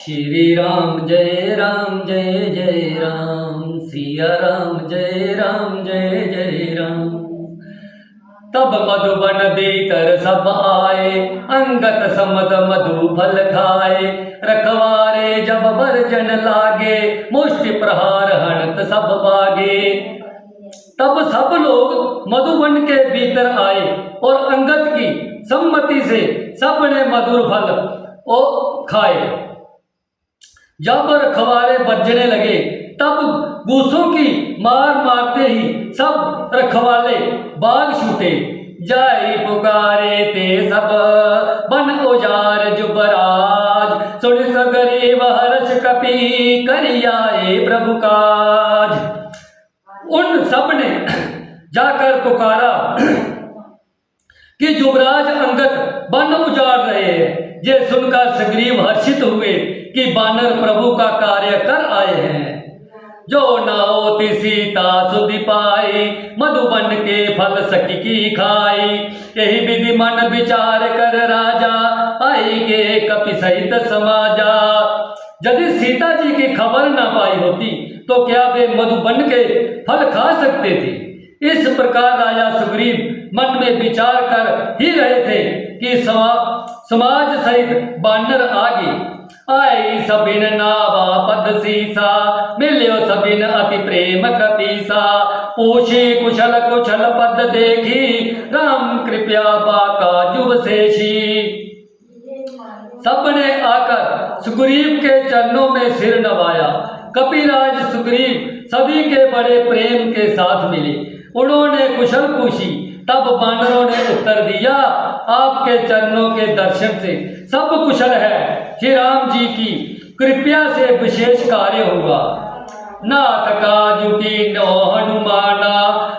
श्री राम जय जय राम, सिया राम जय जय राम। तब मधुबन भीतर सब आए, अंगत समद मधु फल खाए। रखवारे जब बरजन लागे, मुष्टि प्रहार हणत सब बागे। तब सब लोग मधुबन के भीतर आए और अंगत की सम्मति से सबने मधुर फल खाए। जब रखवारे बजने लगे तब गूसों की मार मारते ही सब रखवाले भाग छूटे। जाई पुकारे ते सब बन उजार जुबराज, सुन सगरीब हर्ष कपि करियाए प्रभु काज। उन सब ने जाकर पुकारा कि युवराज अंगद वन उजाड़ रहे हैं। ये सुनकर सुग्रीव हर्षित हुए कि बानर प्रभु का कार्य कर आए हैं। जो नाओति सीता सुधि पाई, मधुबन के फल सखी की खाई। यही विधि मन विचार कर राजा, आएगे कपि सहित समाजा। यदि सीता जी की खबर ना पाई होती तो क्या वे मधुबन के फल खा सकते थे। इस प्रकार राजा सुग्रीव मन में विचार कर ही रहे थे कि समाज सहित बानर आगे आई। सबिन नावा पद सीसा, मिल्यो सबिन अति प्रेम कपीसा। पूछी कुशल कुशल पद देखी, राम कृपया बाका जुब शेषी। सबने आकर सुग्रीव के चरणों में सिर नवाया। कपिराज सुग्रीव सभी के बड़े प्रेम के साथ मिले। उन्होंने कुशल पूछी। तब बानरों ने उत्तर दिया, आपके चरणों के दर्शन से सब कुशल है। श्री राम जी की कृपया से विशेष कार्य होगा। नाथ काजु की नो हनुमाना,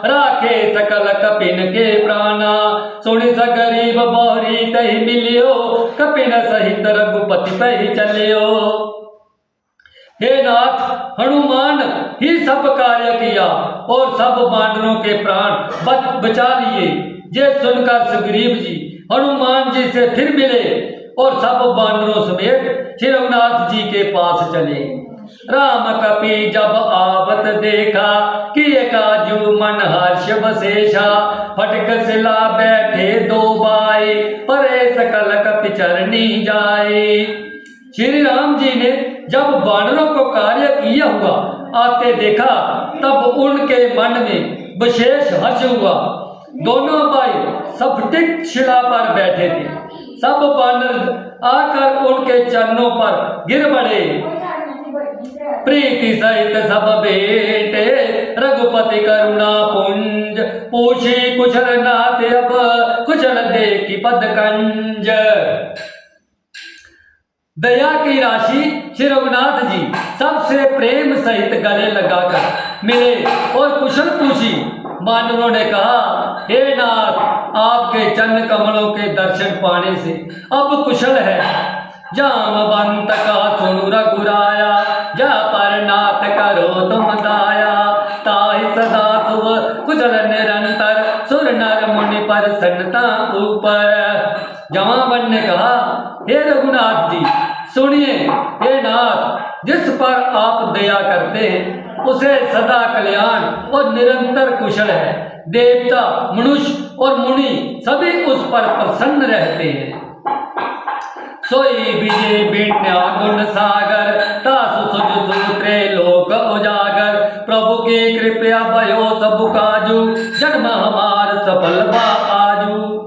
राखे सकल कपिन के प्राणा। सुनि सगरीब बहुरी तहि मिलियो, कपिन सहित रघुपति पहि चलियो। हे नाथ, हनुमान ही सब कार्य किया और सब बानरों के प्राण बचा लिए। ये सुनकर सुग्रीव जी हनुमान जी से फिर मिले और सब बानरों समेत श्री रघुनाथ जी के पास चले। राम कपि जब आवत देखा, किए काजू मन हर्ष बसेषा। फटक सिला बैठे दो बाई, परे सकल कपि चरनी जाए। श्री राम जी ने जब बानरों को कार्य किया हुआ आते देखा तब उनके मन में विशेष हर्ष हुआ। दोनों भाई स्फटिक शिला पर बैठे थे। सब बानर आकर उनके चरणों पर गिर पड़े। प्रीति सहित सब बेटे, रघुपति करुणा पुंज। पूछी कुशल नाथ अब, कुशल देखी पद कंज। दया की राशि श्री रघुनाथ जी सबसे प्रेम सहित गले लगाकर मिले और कुशल पूछी। बानरों ने कहा, हे नाथ, आपके चरण कमलों के दर्शन पाने से अब कुशल है। जामवंत का सुनु रघुराया, जा पर नाथ करो तुम दाया। ताहि सदा शुभ कुशल निरंतर, सुर नर मुनि प्रसन्नता ऊपर। जामवंत ने कहा, हे रघुनाथ जी सुनिए। हे नाथ, जिस पर आप दया करते हैं उसे सदा कल्याण और निरंतर कुशल है। देवता, मनुष्य और मुनि सभी उस पर प्रसन्न रहते हैं। सोई विजय विन्या गुण सागर, तासु सुज सूत्रे लोक उजागर। प्रभु की कृपया भयो सब काजू, जन्म हमार सफल बा आजू।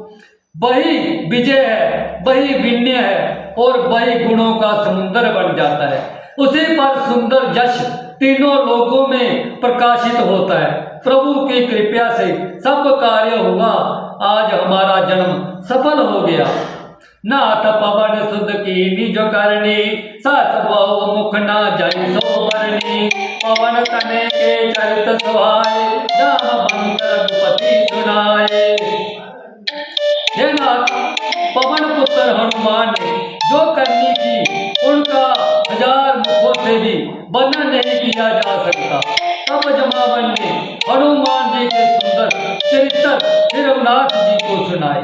वही विजय है, वही विनय है और वही गुणों का समुद्र बन जाता है। उसी पर सुंदर यश तीनों लोगों में प्रकाशित होता है। प्रभु की कृपया से सब कार्य हुआ। आज हमारा जन्म सफल हो गया। नाथ पवन सुध की निज करनी, सत बहु मुख ना जय सो बरनी। पवन तने के चरित सुहाए, जामवंत रघुपति सुनाए। हे नाथ, पवन पुत्र हनुमान ने जो करनी की उनका 1000 मुखों से भी वर्णन नहीं किया जा सकता। तब जमावन ने हनुमान जी के सुंदर चरित्र श्री रघुनाथ जी को सुनाए।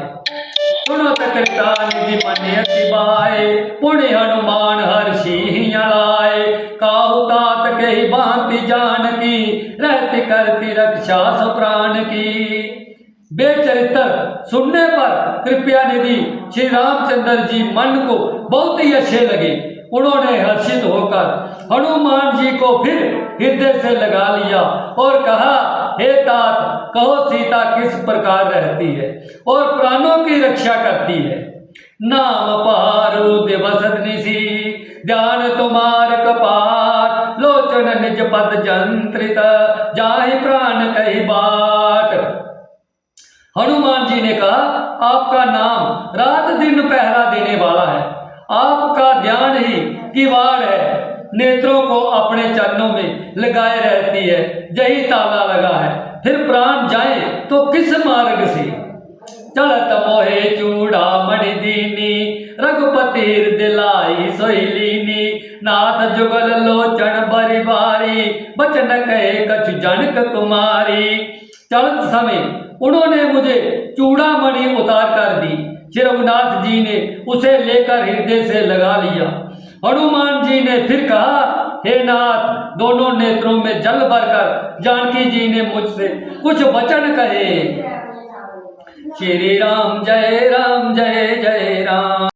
सुनो कृता निधि मन अति बाए, पुण्य हनुमान हर्षि लाए। काहू तात कही भांति जानकी, रहती करती रक्षा सो प्राण की। बेचरित्र सुनने पर कृपया निधि श्री रामचंद्र जी मन को बहुत ही अच्छे लगे। उन्होंने हर्षित होकर हनुमान जी को फिर हृदय से लगा लिया और कहा, हे तात, कहो सीता किस प्रकार रहती है और प्राणों की रक्षा करती है। नाम पारु दिवस निशि, ध्यान तुम्हार कपाट, लोचन निज पद जंत्रित, जाहि प्राण कही बाट। हनुमान जी ने कहा, आपका नाम रात दिन पहरा देने वाला है, आपका ध्यान ही किवाड़ है, नेत्रों को अपने चरणों में लगाए रहती है, यही ताला लगा है, फिर प्राण जाए तो किस मार्ग से। चलत मोहे चूड़ामणि दीनी, रघुपति दिलाई सोहिलीनी, नाथ जुगल लोचन बरि बारी, बचन कहे कछु जनक कुमारी। चलत समय उन्होंने मुझे चूड़ामणि उतार कर दी। श्री रघुनाथ जी ने उसे लेकर हृदय से लगा लिया। हनुमान जी ने फिर कहा, हे नाथ, दोनों नेत्रों में जल भरकर जानकी जी ने मुझसे कुछ वचन कहे। श्री राम जय जय राम।